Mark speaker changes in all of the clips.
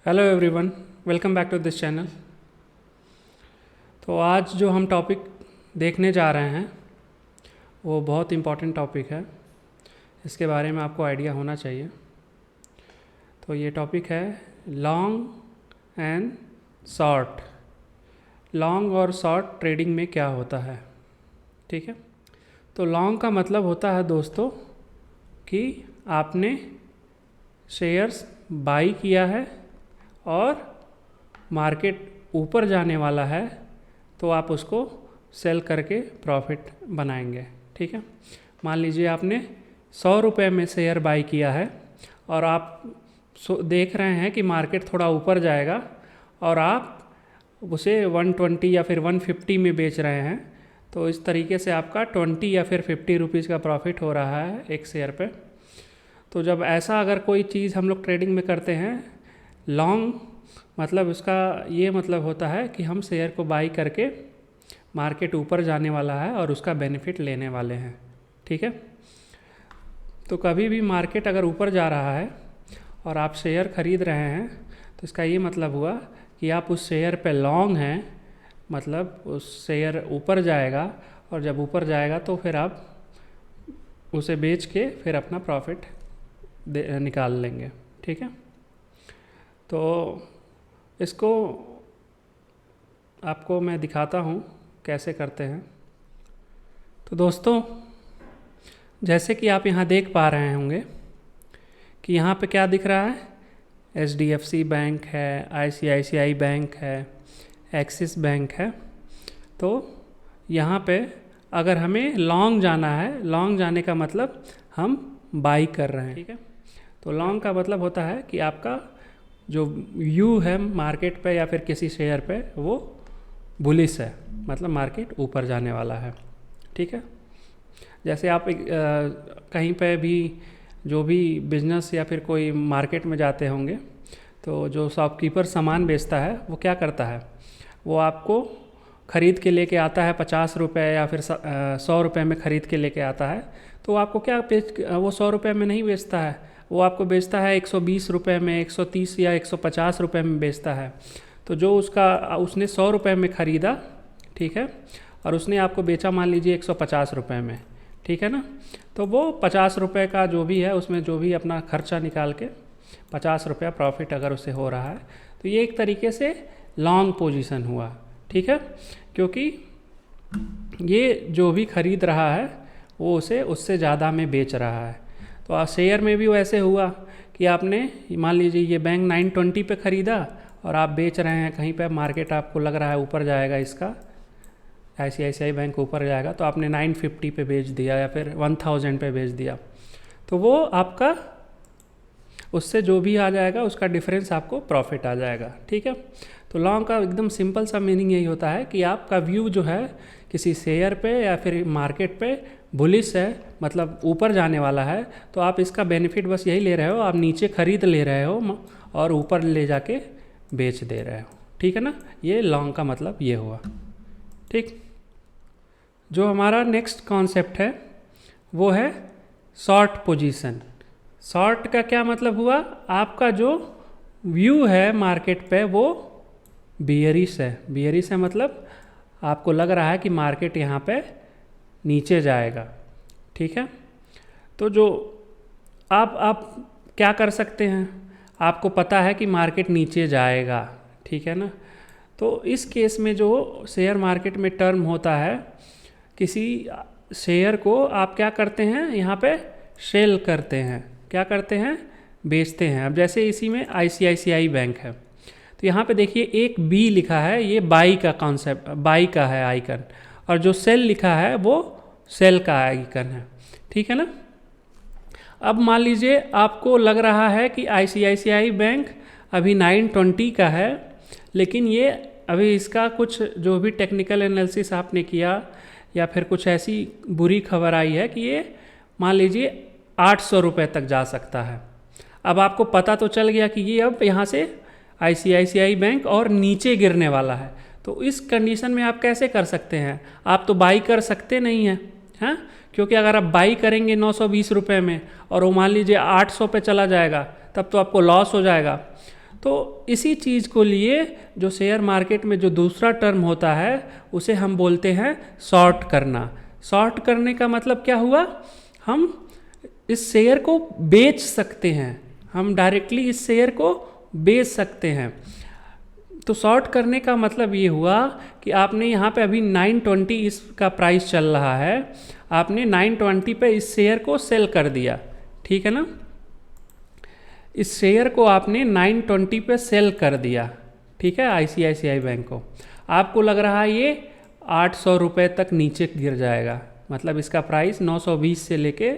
Speaker 1: Hello everyone, welcome back to this channel. तो आज जो हम टॉपिक देखने जा रहे हैं वो बहुत इम्पॉर्टेंट टॉपिक है। इसके बारे में आपको आइडिया होना चाहिए। तो ये टॉपिक है लॉन्ग एंड शॉर्ट। लॉन्ग और शॉर्ट ट्रेडिंग में क्या होता है, ठीक है। तो लॉन्ग का मतलब होता है दोस्तों कि आपने शेयर्स बाई किया है और मार्केट ऊपर जाने वाला है तो आप उसको सेल करके प्रॉफिट बनाएंगे, ठीक है। मान लीजिए आपने 100 रुपये में शेयर बाई किया है और आप देख रहे हैं कि मार्केट थोड़ा ऊपर जाएगा और आप उसे 120 या फिर 150 में बेच रहे हैं। तो इस तरीके से आपका 20 या फिर 50 रुपीज़ का प्रॉफिट हो रहा है एक शेयर पे। तो जब ऐसा अगर कोई चीज़ हम लोग ट्रेडिंग में करते हैं, लॉन्ग मतलब उसका ये मतलब होता है कि हम शेयर को बाई करके मार्केट ऊपर जाने वाला है और उसका बेनिफिट लेने वाले हैं, ठीक है। तो कभी भी मार्केट अगर ऊपर जा रहा है और आप शेयर खरीद रहे हैं तो इसका ये मतलब हुआ कि आप उस शेयर पे लॉन्ग हैं, मतलब उस शेयर ऊपर जाएगा और जब ऊपर जाएगा तो फिर आप उसे बेच के फिर अपना प्रॉफिट निकाल लेंगे, ठीक है। तो इसको आपको मैं दिखाता हूँ कैसे करते हैं। तो दोस्तों, जैसे कि आप यहाँ देख पा रहे होंगे कि यहाँ पे क्या दिख रहा है, HDFC बैंक है, ICICI बैंक है, एक्सिस बैंक है। तो यहाँ पे अगर हमें लॉन्ग जाना है, लॉन्ग जाने का मतलब हम बाई कर रहे हैं, ठीक है। तो लॉन्ग का मतलब होता है कि आपका जो व्यू है मार्केट पे या फिर किसी शेयर पे वो बुलिश है, मतलब मार्केट ऊपर जाने वाला है, ठीक है। जैसे आप कहीं पे भी जो भी बिजनेस या फिर कोई मार्केट में जाते होंगे तो जो शॉपकीपर सामान बेचता है वो क्या करता है, वो आपको ख़रीद के लेके आता है 50 रुपये या फिर 100 रुपये में ख़रीद के लेके आता है। तो आपको क्या वो 100 रुपये में नहीं बेचता है, वो आपको बेचता है 120 रुपये में, 130 या 150 रुपये में बेचता है। तो जो उसने 100 रुपये में ख़रीदा, ठीक है, और उसने आपको बेचा मान लीजिए 150 रुपये में, ठीक है ना। तो वो 50 रुपये का जो भी है उसमें जो भी अपना खर्चा निकाल के 50 रुपया प्रॉफिट अगर उससे हो रहा है तो ये एक तरीके से लॉन्ग पोजीशन हुआ, ठीक है। क्योंकि ये जो भी ख़रीद रहा है वो उसे उससे ज़्यादा में बेच रहा है। तो शेयर में भी वैसे हुआ कि आपने मान लीजिए ये बैंक 920 पे ख़रीदा और आप बेच रहे हैं कहीं पे, मार्केट आपको लग रहा है ऊपर जाएगा, इसका ICICI बैंक ऊपर जाएगा, तो आपने 950 पे बेच दिया या फिर 1000 पे बेच दिया। तो वो आपका उससे जो भी आ जाएगा उसका डिफरेंस आपको प्रॉफिट आ जाएगा, ठीक है। तो लॉन्ग का एकदम सिंपल सा मीनिंग यही होता है कि आपका व्यू जो है किसी शेयर पे या फिर मार्केट पे बुलिश है, मतलब ऊपर जाने वाला है, तो आप इसका बेनिफिट बस यही ले रहे हो, आप नीचे खरीद ले रहे हो और ऊपर ले जाके बेच दे रहे हो, ठीक है ना। ये लॉन्ग का मतलब ये हुआ, ठीक। जो हमारा नेक्स्ट कॉन्सेप्ट है वो है शॉर्ट पोजीशन। शॉर्ट का क्या मतलब हुआ, आपका जो व्यू है मार्केट पे वो बियरिश है। बियरिश है मतलब आपको लग रहा है कि मार्केट यहाँ पे नीचे जाएगा, ठीक है। तो जो आप क्या कर सकते हैं, आपको पता है कि मार्केट नीचे जाएगा, ठीक है ना। तो इस केस में जो शेयर मार्केट में टर्म होता है, किसी शेयर को आप क्या करते हैं, यहाँ पे सेल करते हैं, क्या करते हैं, बेचते हैं। अब जैसे इसी में ICICI बैंक है, तो यहाँ पे देखिए एक बी लिखा है, ये बाई का कॉन्सेप्ट, बाई का है आइकन, और जो सेल लिखा है वो सेल का आइकन है, ठीक है ना। अब मान लीजिए आपको लग रहा है कि ICICI बैंक अभी 920 का है, लेकिन ये अभी इसका कुछ जो भी टेक्निकल एनालिसिस आपने किया या फिर कुछ ऐसी बुरी खबर आई है कि ये मान लीजिए 800 रुपये तक जा सकता है। अब आपको पता तो चल गया कि ये अब यहाँ से ICICI बैंक और नीचे गिरने वाला है। तो इस कंडीशन में आप कैसे कर सकते हैं, आप तो बाई कर सकते नहीं हैं, हाँ, क्योंकि अगर आप बाई करेंगे 920 रुपये में और वो मान लीजिए 800 पे चला जाएगा तब तो आपको लॉस हो जाएगा। तो इसी चीज़ को लिए जो शेयर मार्केट में जो दूसरा टर्म होता है उसे हम बोलते हैं शॉर्ट करना। शॉर्ट करने का मतलब क्या हुआ, हम इस शेयर को बेच सकते हैं, हम डायरेक्टली इस शेयर को बेच सकते हैं। तो शॉर्ट करने का मतलब ये हुआ कि आपने यहाँ पे अभी 920 इसका प्राइस चल रहा है, आपने 920 पे इस शेयर को सेल कर दिया, ठीक है ना। इस शेयर को आपने 920 पे सेल कर दिया, ठीक है, ICICI बैंक को। आपको लग रहा है ये 800 रुपये तक नीचे गिर जाएगा, मतलब इसका प्राइस 920 से लेके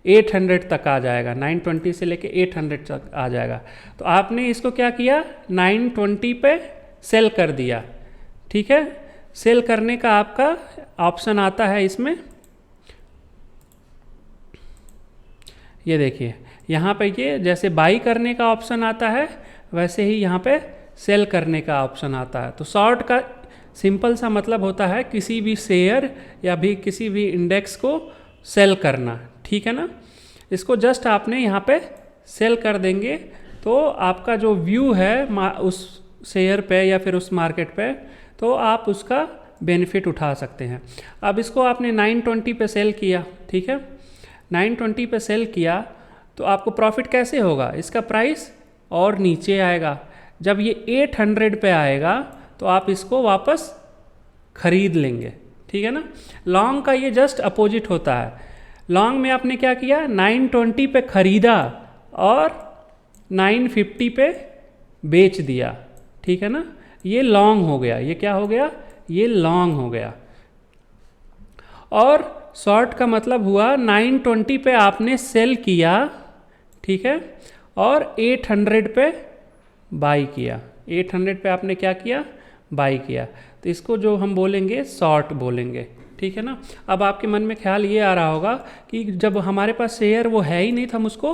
Speaker 1: 800 तक आ जाएगा, 920 से लेके 800 तक आ जाएगा। तो आपने इसको क्या किया, 920 पे सेल कर दिया, ठीक है। सेल करने का आपका ऑप्शन आता है इसमें, ये देखिए यहाँ पे, ये जैसे बाई करने का ऑप्शन आता है वैसे ही यहाँ पे सेल करने का ऑप्शन आता है। तो शॉर्ट का सिंपल सा मतलब होता है किसी भी शेयर या भी किसी भी इंडेक्स को सेल करना, ठीक है ना। इसको जस्ट आपने यहाँ पे सेल कर देंगे तो आपका जो व्यू है उस शेयर पे या फिर उस मार्केट पे, तो आप उसका बेनिफिट उठा सकते हैं। अब इसको आपने 920 पे सेल किया, ठीक है, 920 पे सेल किया तो आपको प्रॉफिट कैसे होगा, इसका प्राइस और नीचे आएगा। जब ये 800 पे आएगा तो आप इसको वापस खरीद लेंगे, ठीक है ना। लॉन्ग का ये जस्ट अपोजिट होता है। लॉन्ग में आपने क्या किया, 920 पे खरीदा और 950 पे बेच दिया, ठीक है ना। ये लॉन्ग हो गया, ये क्या हो गया, ये लॉन्ग हो गया। और शॉर्ट का मतलब हुआ 920 पे आपने सेल किया, ठीक है, और 800 पे बाई किया, 800 पे आपने क्या किया, बाई किया। तो इसको जो हम बोलेंगे शॉर्ट बोलेंगे, ठीक है ना। अब आपके मन में ख्याल ये आ रहा होगा कि जब हमारे पास शेयर वो है ही नहीं तो हम उसको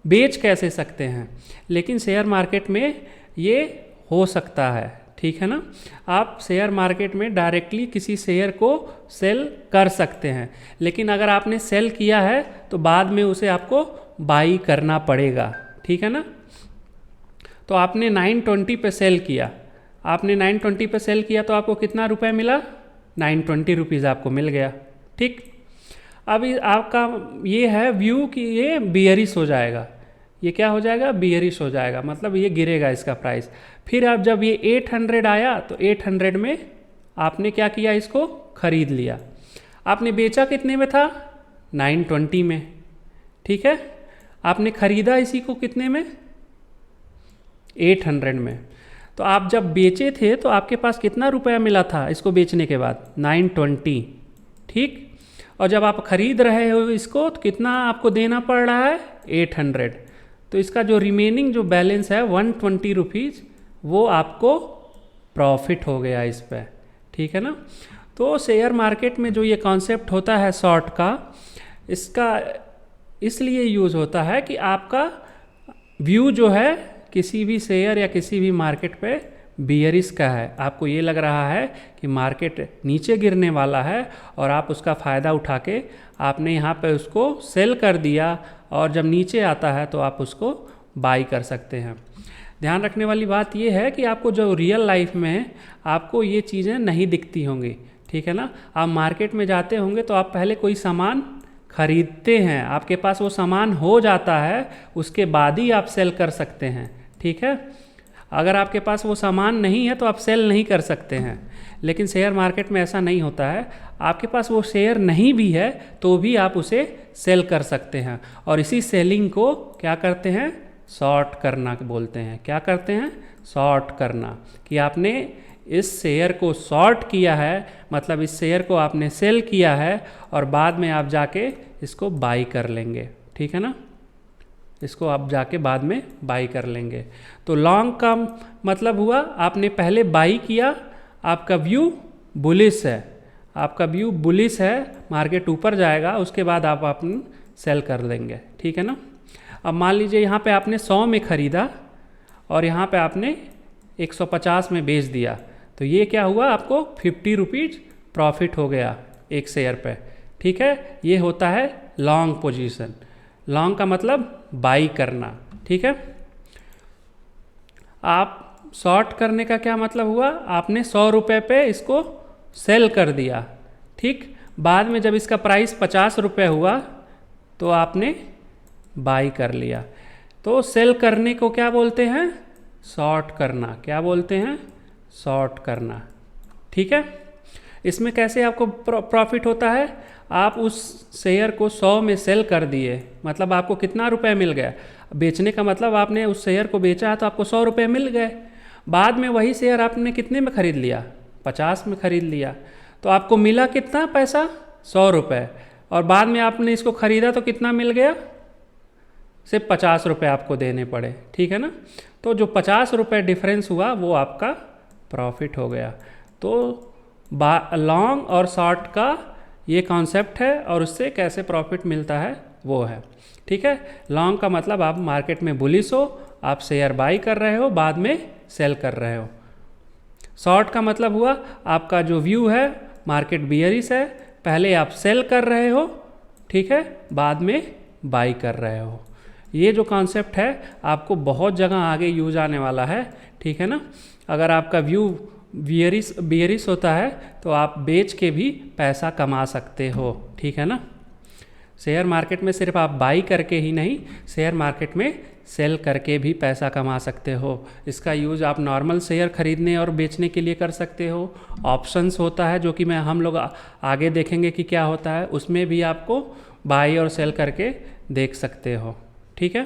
Speaker 1: बेच कैसे सकते हैं, लेकिन शेयर मार्केट में ये हो सकता है, ठीक है ना। आप शेयर मार्केट में डायरेक्टली किसी शेयर को सेल कर सकते हैं, लेकिन अगर आपने सेल किया है तो बाद में उसे आपको बाई करना पड़ेगा, ठीक है ना। तो आपने 920 पे सेल किया, आपने 920 पे सेल किया तो आपको कितना रुपए मिला, 920 रुपीज़ आपको मिल गया, ठीक। अब आपका ये है व्यू कि ये बियरिश हो जाएगा, ये क्या हो जाएगा, बियरिश हो जाएगा, मतलब ये गिरेगा इसका प्राइस। फिर अब जब ये 800 आया तो 800 में आपने क्या किया, इसको खरीद लिया। आपने बेचा कितने में था, 920 में, ठीक है। आपने खरीदा इसी को कितने में, 800 में। तो आप जब बेचे थे तो आपके पास कितना रुपया मिला था इसको बेचने के बाद, 920, ठीक। और जब आप खरीद रहे हो इसको तो कितना आपको देना पड़ रहा है, 800। तो इसका जो रिमेनिंग जो बैलेंस है 120 रुपीज़, वो आपको प्रॉफिट हो गया इस पर, ठीक है ना। तो शेयर मार्केट में जो ये कॉन्सेप्ट होता है शॉर्ट का, इसका इसलिए यूज़ होता है कि आपका व्यू जो है किसी भी शेयर या किसी भी मार्केट पे बियरिश का है, आपको ये लग रहा है कि मार्केट नीचे गिरने वाला है और आप उसका फ़ायदा उठा के आपने यहाँ पे उसको सेल कर दिया और जब नीचे आता है तो आप उसको बाई कर सकते हैं। ध्यान रखने वाली बात ये है कि आपको जो रियल लाइफ में आपको ये चीज़ें नहीं दिखती होंगी, ठीक है ना। आप मार्केट में जाते होंगे तो आप पहले कोई सामान खरीदते हैं, आपके पास वो सामान हो जाता है, उसके बाद ही आप सेल कर सकते हैं, ठीक है। अगर आपके पास वो सामान नहीं है तो आप सेल नहीं कर सकते हैं, लेकिन शेयर मार्केट में ऐसा नहीं होता है। आपके पास वो शेयर नहीं भी है तो भी आप उसे सेल कर सकते हैं, और इसी सेलिंग को क्या करते हैं, शॉर्ट करना बोलते हैं। क्या करते हैं, शॉर्ट करना, कि आपने इस शेयर को शॉर्ट किया है, मतलब इस शेयर को आपने सेल किया है और बाद में आप जाके इसको बाई कर लेंगे, ठीक है ना। इसको आप जाके बाद में बाई कर लेंगे। तो लॉन्ग का मतलब हुआ आपने पहले बाई किया, आपका व्यू बुलिश है, आपका व्यू बुलिश है, मार्केट ऊपर जाएगा, उसके बाद आप अपने सेल कर देंगे, ठीक है ना। अब मान लीजिए यहाँ पे आपने 100 में ख़रीदा और यहाँ पे आपने 150 में बेच दिया, तो ये क्या हुआ, आपको 50 रुपीज़ प्रॉफिट हो गया एक शेयर पे, ठीक है। ये होता है लॉन्ग पोजीशन। लॉन्ग का मतलब बाई करना, ठीक है। आप शॉर्ट करने का क्या मतलब हुआ, आपने 100 रुपये पे इसको सेल कर दिया, ठीक। बाद में जब इसका प्राइस 50 रुपये हुआ तो आपने बाई कर लिया। तो सेल करने को क्या बोलते हैं, शॉर्ट करना। क्या बोलते हैं, शॉर्ट करना, ठीक है। इसमें कैसे आपको प्रॉफिट होता है, आप उस शेयर को 100 में सेल कर दिए, मतलब आपको कितना रुपए मिल गया, बेचने का मतलब आपने उस शेयर को बेचा है तो आपको 100 रुपये मिल गए। बाद में वही शेयर आपने कितने में ख़रीद लिया, 50 में ख़रीद लिया, तो आपको मिला कितना पैसा, 100 रुपये। और बाद में आपने इसको ख़रीदा तो कितना मिल गया, सिर्फ 50 रुपये आपको देने पड़े, ठीक है ना। तो जो 50 रुपये डिफरेंस हुआ वो आपका प्रॉफिट हो गया। तो लॉन्ग और शॉर्ट का ये कॉन्सेप्ट है और उससे कैसे प्रॉफिट मिलता है वो है, ठीक है। लॉन्ग का मतलब आप मार्केट में बुलिश हो, आप शेयर बाई कर रहे हो, बाद में सेल कर रहे हो। शॉर्ट का मतलब हुआ आपका जो व्यू है मार्केट बियरिश है, पहले आप सेल कर रहे हो, ठीक है, बाद में बाई कर रहे हो। ये जो कॉन्सेप्ट है आपको बहुत जगह आगे यूज आने वाला है, ठीक है ना। अगर आपका व्यू बियरिश होता है तो आप बेच के भी पैसा कमा सकते हो, ठीक है ना। शेयर मार्केट में सिर्फ आप बाई करके ही नहीं, शेयर मार्केट में सेल करके भी पैसा कमा सकते हो। इसका यूज़ आप नॉर्मल शेयर खरीदने और बेचने के लिए कर सकते हो। ऑप्शंस होता है जो कि हम लोग आगे देखेंगे कि क्या होता है, उसमें भी आपको बाई और सेल करके देख सकते हो, ठीक है।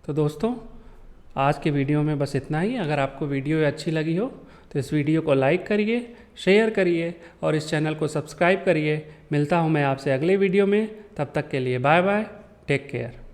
Speaker 1: तो दोस्तों आज के वीडियो में बस इतना ही। अगर आपको वीडियो अच्छी लगी हो तो इस वीडियो को लाइक करिए, शेयर करिए और इस चैनल को सब्सक्राइब करिए। मिलता हूँ मैं आपसे अगले वीडियो में, तब तक के लिए बाय बाय, टेक केयर।